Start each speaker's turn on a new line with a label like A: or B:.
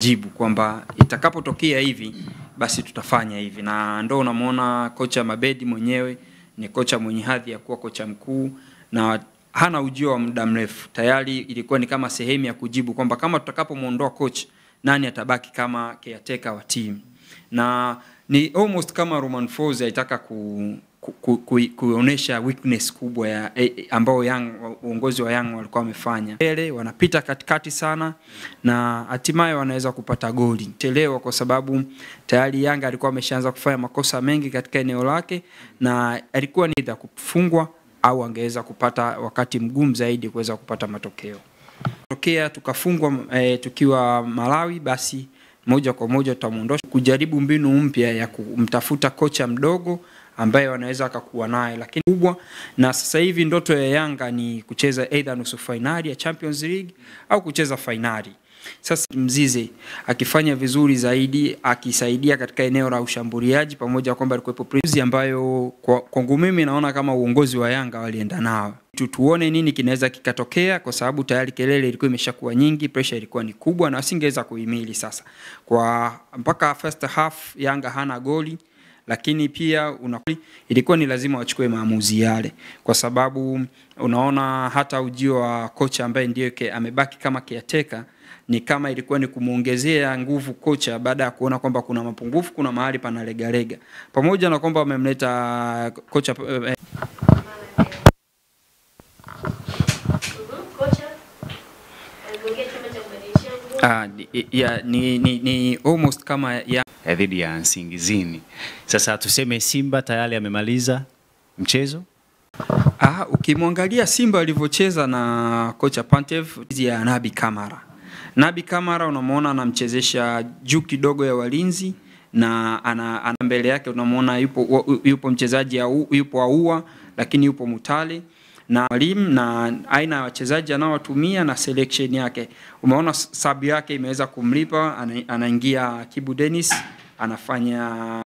A: majibu kwamba itakapotokea hivi basi tutafanya hivi, na ndio unamwona kocha Mabedi mwenyewe ni kocha mwenye hadhi ya kuwa kocha mkuu na hana ujio wa muda mrefu. Tayari ilikuwa ni kama sehemu ya kujibu kwamba kama tutakapomuondoa coach nani atabaki kama caretaker wa team. Na ni almost kama Romain Folz alitaka kuonesha weakness kubwa ya ambao uongozi wa Young walikuwa wamefanya. Mbele wanapita katikati sana na hatimaye wanaweza kupata goli. Chelewa kwa sababu tayari Yanga alikuwa ameshaanza kufanya makosa mengi katika eneo lake na alikuwa ni aidha kufungwa au angeweza kupata wakati mgumu zaidi kuweza kupata matokeo. Tokea tukafungwa tukiwa Malawi, basi moja kwa moja tutamuondosha, kujaribu mbinu mpya ya kumtafuta kocha mdogo ambaye wanaweza akakuwa naye lakini kubwa. Na sasa hivi ndoto ya Yanga ni kucheza either nusu finali ya Champions League au kucheza finali. Sasa Mzize akifanya vizuri zaidi, akisaidia katika eneo la ushambuliaji, pamoja kwamba alikuwepo prezi ambayo kwangu mimi naona kama uongozi wa Yanga walienda nao. Tuone nini kinaweza kikatokea kwa sababu tayari kelele ilikuwa imeshakuwa nyingi, pressure ilikuwa ni kubwa na asingeweza kuhimili. Sasa kwa mpaka first half Yanga hana goli, lakini pia ilikuwa ni lazima wachukue maamuzi yale kwa sababu unaona hata ujio wa kocha ambaye ndiye amebaki kama caretaker ni kama ilikuwa ni kumuongezea nguvu kocha baada ya kuona kwamba kuna mapungufu, kuna mahali pana lega. Pamoja na kwamba wamemleta kocha ni almost kama ya
B: dhidi ya Nsingizini. Sasa tuseme Simba tayari amemaliza mchezo.
A: Ukimwangalia Simba alivyocheza na kocha Pantev ya Nabi Kamara unamuona anamchezesha juu kidogo ya walinzi na ana mbele yake unamuona yupo mchezaji yupo Aua, lakini yupo Mutale na Mwalimu na aina ya wachezaji anaowatumia na selection yake. Umeona sabu yake imeweza kumlipa, anaingia Kibu Dennis anafanya